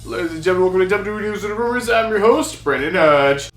Ladies and gentlemen, welcome to WWE News and Rumors. I'm your host, Brandon Hodge.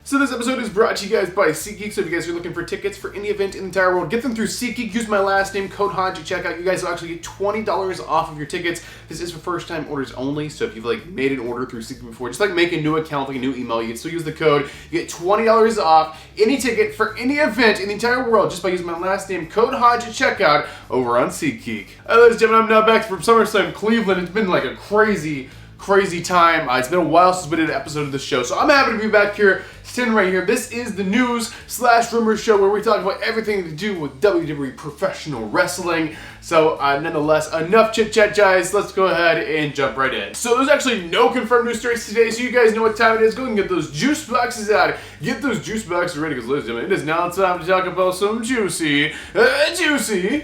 So this episode is brought to you guys by SeatGeek. So if you guys are looking for tickets for any event in the entire world, get them through SeatGeek. Use my last name, code Hodge, at checkout. You guys will actually get $20 off of your tickets. This is for first-time orders only. So if you've made an order through SeatGeek before, just make a new account, a new email, you can still use the code. You get $20 off any ticket for any event in the entire world just by using my last name, code Hodge, at checkout over on SeatGeek. Ladies and gentlemen, I'm now back from SummerSlam Cleveland. It's been a crazy time. It's been a while since we did an episode of the show, so I'm happy to be back here, standing right here. This is the news/rumors show where we talk about everything to do with WWE professional wrestling. So nonetheless, enough chit chat, guys. Let's go ahead and jump right in. So there's actually no confirmed news stories today, so you guys know what time it is. Go and get those juice boxes out. Get those juice boxes ready, because ladies and gentlemen, it is now time to talk about some juicy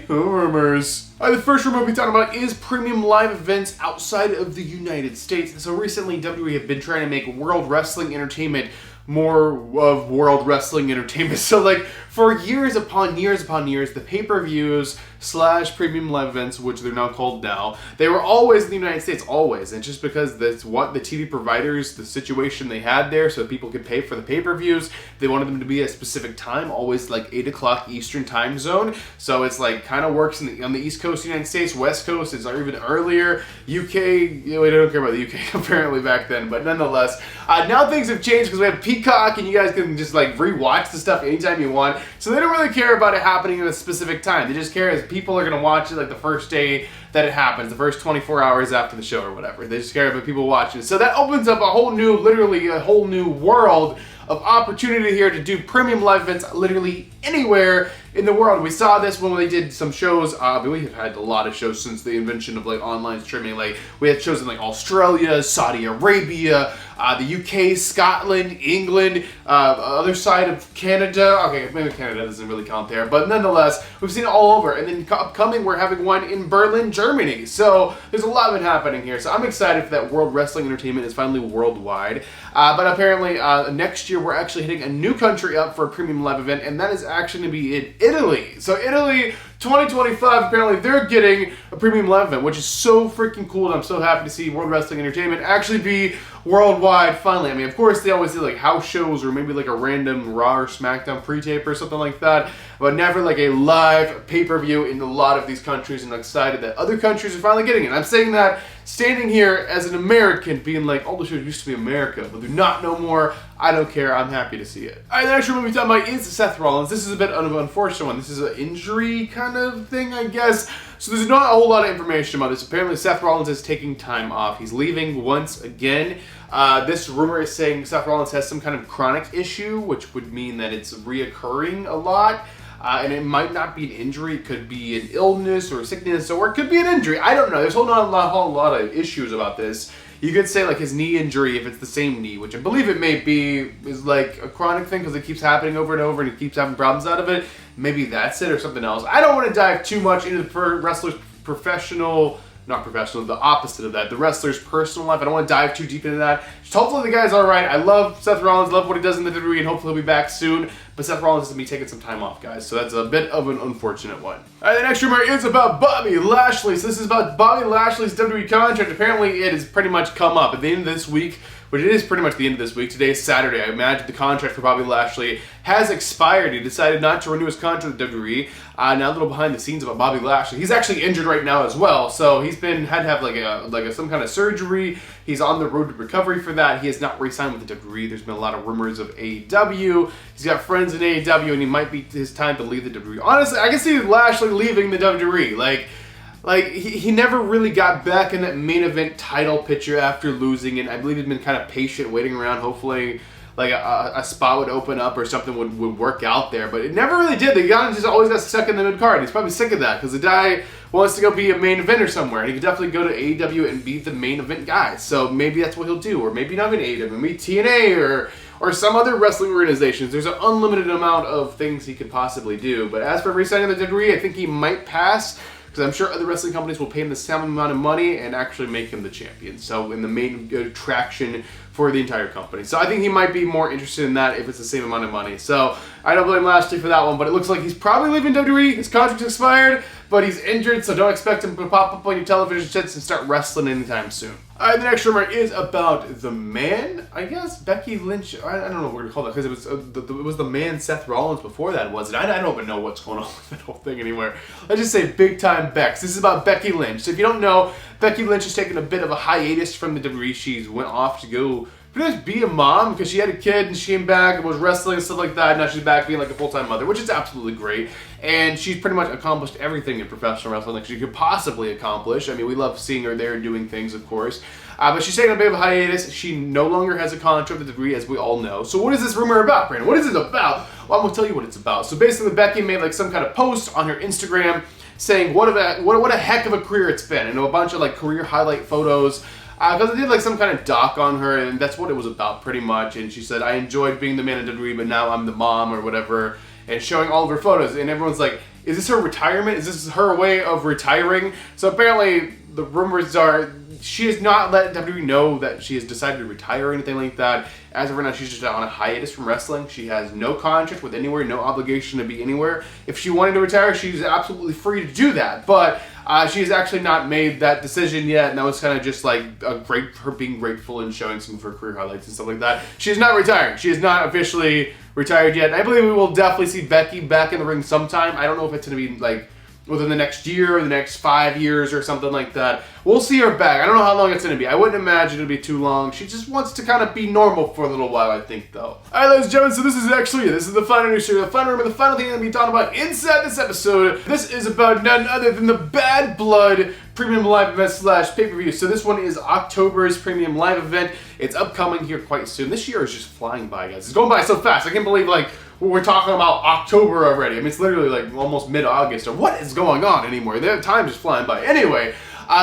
rumors. The first rumor we'll be talking about is premium live events outside of the United States. So recently, WWE have been trying to make World Wrestling Entertainment more of World Wrestling Entertainment. So for years upon years, the pay-per-views / premium live events, which they're now called now, they were always in the United States, always. And just because that's what the TV providers, the situation they had there, so people could pay for the pay-per-views, they wanted them to be at a specific time, always 8 o'clock Eastern time zone. So it's kind of works on the East Coast of the United States, West Coast is even earlier. UK, we don't care about the UK apparently back then, but nonetheless, now things have changed because we have Peacock and you guys can just re-watch the stuff anytime you want. So they don't really care about it happening at a specific time. They just care as people are going to watch it the first day that it happens, the first 24 hours after the show or whatever. They just care about people watching it. So that opens up literally a whole new world of opportunity here to do premium live events literally anywhere in the world. We saw this when they did some shows. We have had a lot of shows since the invention of online streaming. We had shows in Australia, Saudi Arabia, the UK, Scotland, England, other side of Canada. Okay, maybe Canada doesn't really count there, but nonetheless, we've seen it all over. And then upcoming, we're having one in Berlin, Germany. So there's a lot of it happening here. So I'm excited for that. World Wrestling Entertainment is finally worldwide. But apparently next year we're actually hitting a new country up for a premium live event, and that is actually going to be in Italy. So Italy 2025, apparently they're getting a premium live event, which is so freaking cool, and I'm so happy to see World Wrestling Entertainment actually be worldwide finally. I mean, of course, they always do house shows or maybe a random Raw or SmackDown pre-tape or something like that, but never a live pay-per-view in a lot of these countries, and I'm excited that other countries are finally getting it. I'm saying that standing here as an American, being all the shows used to be America, but they're not no more. I don't care. I'm happy to see it. Alright, the next one we're talking about is Seth Rollins. This is a bit of an unfortunate one. This is an injury kind of thing, I guess. So there's not a whole lot of information about this. Apparently, Seth Rollins is taking time off. He's leaving once again. This rumor is saying Seth Rollins has some kind of chronic issue, which would mean that it's reoccurring a lot. And it might not be an injury. It could be an illness or a sickness, or it could be an injury. I don't know. There's a whole lot of issues about this. You could say his knee injury, if it's the same knee, which I believe it may be, is a chronic thing because it keeps happening over and over and he keeps having problems out of it. Maybe that's it or something else. I don't want to dive too much into the wrestler's the opposite of that, the wrestler's personal life. I don't want to dive too deep into that. Just hopefully the guy's alright. I love Seth Rollins, love what he does in the WWE, and hopefully he'll be back soon. But Seth Rollins is going to be taking some time off, guys, so that's a bit of an unfortunate one. Alright, the next rumor is about Bobby Lashley. So this is about Bobby Lashley's WWE contract. Apparently it has pretty much come up at the end of this week, which it is pretty much the end of this week. Today is Saturday. I imagine the contract for Bobby Lashley has expired. He decided not to renew his contract with WWE. Now a little behind the scenes about Bobby Lashley. He's actually injured right now as well. So he's had to have some kind of surgery. He's on the road to recovery for that. He has not re-signed with the WWE. There's been a lot of rumors of AEW. He's got friends in AEW, and he might be his time to leave the WWE. Honestly, I can see Lashley leaving the WWE. He never really got back in that main event title picture after losing it. I believe he'd been kind of patient, waiting around, hopefully a spot would open up or something would work out there. But it never really did. The guy just always got stuck in the mid-card. He's probably sick of that because the guy wants to go be a main eventer somewhere. And he could definitely go to AEW and be the main event guy. So maybe that's what he'll do. Or maybe not even AEW, maybe TNA or some other wrestling organizations. There's an unlimited amount of things he could possibly do. But as for re-signing the WWE, I think he might pass. Because I'm sure other wrestling companies will pay him the same amount of money and actually make him the champion. So in the main attraction for the entire company. So I think he might be more interested in that if it's the same amount of money. So I don't blame Lashley for that one, but it looks like he's probably leaving WWE. His contract's expired, but he's injured, so don't expect him to pop up on your television sets and start wrestling anytime soon. Alright, the next rumor is about the man, I guess, Becky Lynch. I don't know what we're going to call that, because it was the man Seth Rollins before that, wasn't it? I don't even know what's going on with that whole thing anymore. Let's just say big time Bex. This is about Becky Lynch. So if you don't know, Becky Lynch has taken a bit of a hiatus from the WWE. She went off to go pretty much be a mom because she had a kid and she came back and was wrestling and stuff like that. Now she's back being like a full-time mother, which is absolutely great. And she's pretty much accomplished everything in professional wrestling that she could possibly accomplish. I mean, we love seeing her there doing things, of course. But she's taking a bit of a hiatus. She no longer has a contract with the WWE, as we all know. So what is this rumor about, Brandon? What is it about? Well, I'm going to tell you what it's about. So basically, Becky made like some kind of post on her Instagram saying what a heck of a career it's been. And a bunch of like career highlight photos. Because I did like some kind of doc on her, and that's what it was about pretty much. And she said, I enjoyed being the man in WWE, but now I'm the mom or whatever. And showing all of her photos. And everyone's like, is this her retirement? Is this her way of retiring? So apparently the rumors are she has not let WWE know that she has decided to retire or anything like that. As of right now, she's just on a hiatus from wrestling. She has no contract with anywhere, no obligation to be anywhere. If she wanted to retire, she's absolutely free to do that. But she has actually not made that decision yet, and that was kind of just like her being grateful and showing some of her career highlights and stuff like that. She is not retiring. She is not officially retired yet. And I believe we will definitely see Becky back in the ring sometime. I don't know if it's going to be like within the next year or the next 5 years or something like that. We'll see her back. I don't know how long it's going to be. I wouldn't imagine it'll be too long. She just wants to kind of be normal for a little while, I think, though. Alright, ladies and gentlemen, so this is actually it. This is the final news story, the final rumor, the final thing I'm going to be talking about inside this episode. This is about none other than the Bad Blood Premium Live Event / pay-per-view. So this one is October's Premium Live Event. It's upcoming here quite soon. This year is just flying by, guys. It's going by so fast. I can't believe, like, we're talking about October already. I mean, it's literally like almost mid-August. Or what is going on anymore? The time is flying by. Anyway,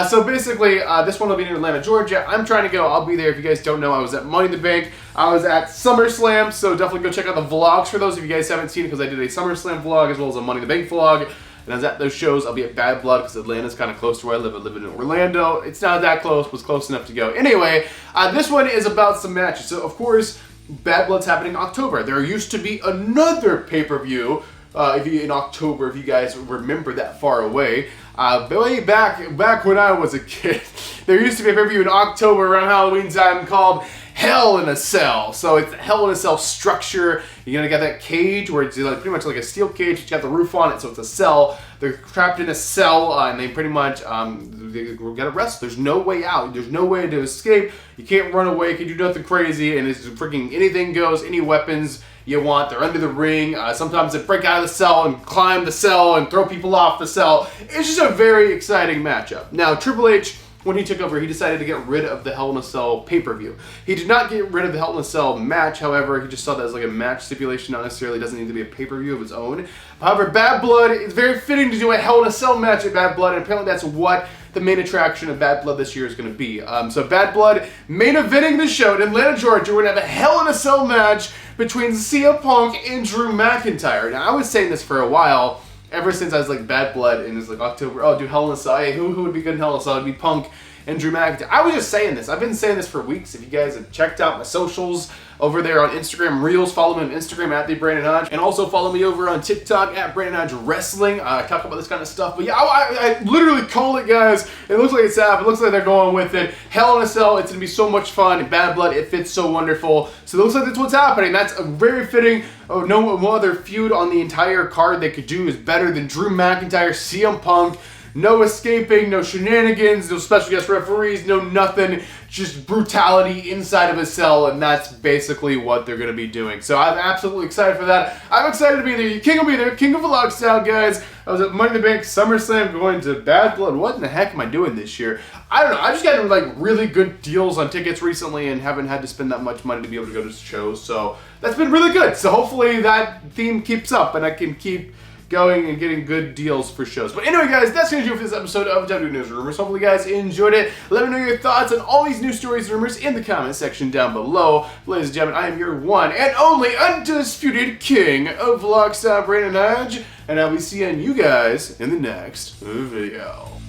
so basically, this one will be in Atlanta, Georgia. I'm trying to go. I'll be there. If you guys don't know, I was at Money in the Bank. I was at SummerSlam, so definitely go check out the vlogs for those if you guys haven't seen it, because I did a SummerSlam vlog as well as a Money in the Bank vlog. And I was at those shows. I'll be at Bad Blood because Atlanta's kind of close to where I live. I live in Orlando. It's not that close, but it's close enough to go. Anyway, this one is about some matches. So, of course, Bad Blood's happening in October. There used to be another pay-per-view in October, if you guys remember that far away. Way back when I was a kid, there used to be a pay-per-view in October around Halloween time called Hell in a Cell. So it's a Hell in a Cell structure. You're gonna get that cage where it's like pretty much like a steel cage. It's got the roof on it, so it's a cell. They're trapped in a cell, and they pretty much they gotta wrestle. There's no way out. There's no way to escape. You can't run away. You can do nothing crazy, and it's freaking anything goes. Any weapons you want. They're under the ring. Sometimes they break out of the cell and climb the cell and throw people off the cell. It's just a very exciting matchup. Now, Triple H, when he took over, he decided to get rid of the Hell in a Cell pay-per-view. He did not get rid of the Hell in a Cell match, however, he just saw that as like a match stipulation, not necessarily doesn't need to be a pay-per-view of its own. However, Bad Blood, it's very fitting to do a Hell in a Cell match at Bad Blood, and apparently that's what the main attraction of Bad Blood this year is going to be. So Bad Blood main eventing the show in Atlanta, Georgia. We're going to have a Hell in a Cell match between CM Punk and Drew McIntyre. Now, I was saying this for a while, ever since I was like Bad Blood, and it was like October, oh, do Hell in a Cell. Hey, who would be good in Hell in a Cell? It'd be Punk and Drew McIntyre. I was just saying this. I've been saying this for weeks. If you guys have checked out my socials over there on Instagram Reels, follow me on Instagram at @TheBrandonHodge, and also follow me over on TikTok at Brandon Wrestling. I talk about this kind of stuff, but yeah, I literally call it, guys. It looks like it's happening. It looks like they're going with it. Hell in a Cell. It's gonna be so much fun. And Bad Blood, it fits so wonderful. So it looks like that's what's happening. That's a very fitting. Oh, no other feud on the entire card they could do is better than Drew McIntyre, CM Punk. No escaping, no shenanigans, no special guest referees, no nothing. Just brutality inside of a cell, and that's basically what they're going to be doing. So I'm absolutely excited for that. I'm excited to be there. King will be there. King of Vlog style, guys. I was at Money in the Bank, SummerSlam, going to Bad Blood. What in the heck am I doing this year? I don't know. I just got like really good deals on tickets recently and haven't had to spend that much money to be able to go to shows. So that's been really good. So hopefully that theme keeps up and I can keep going and getting good deals for shows. But anyway, guys, that's going to do it for this episode of WWE News and Rumors. Hopefully, you guys enjoyed it. Let me know your thoughts on all these news stories and rumors in the comment section down below. Ladies and gentlemen, I am your one and only undisputed king of Vlog Style, Brandon Hodge, and I'll be seeing you guys in the next video.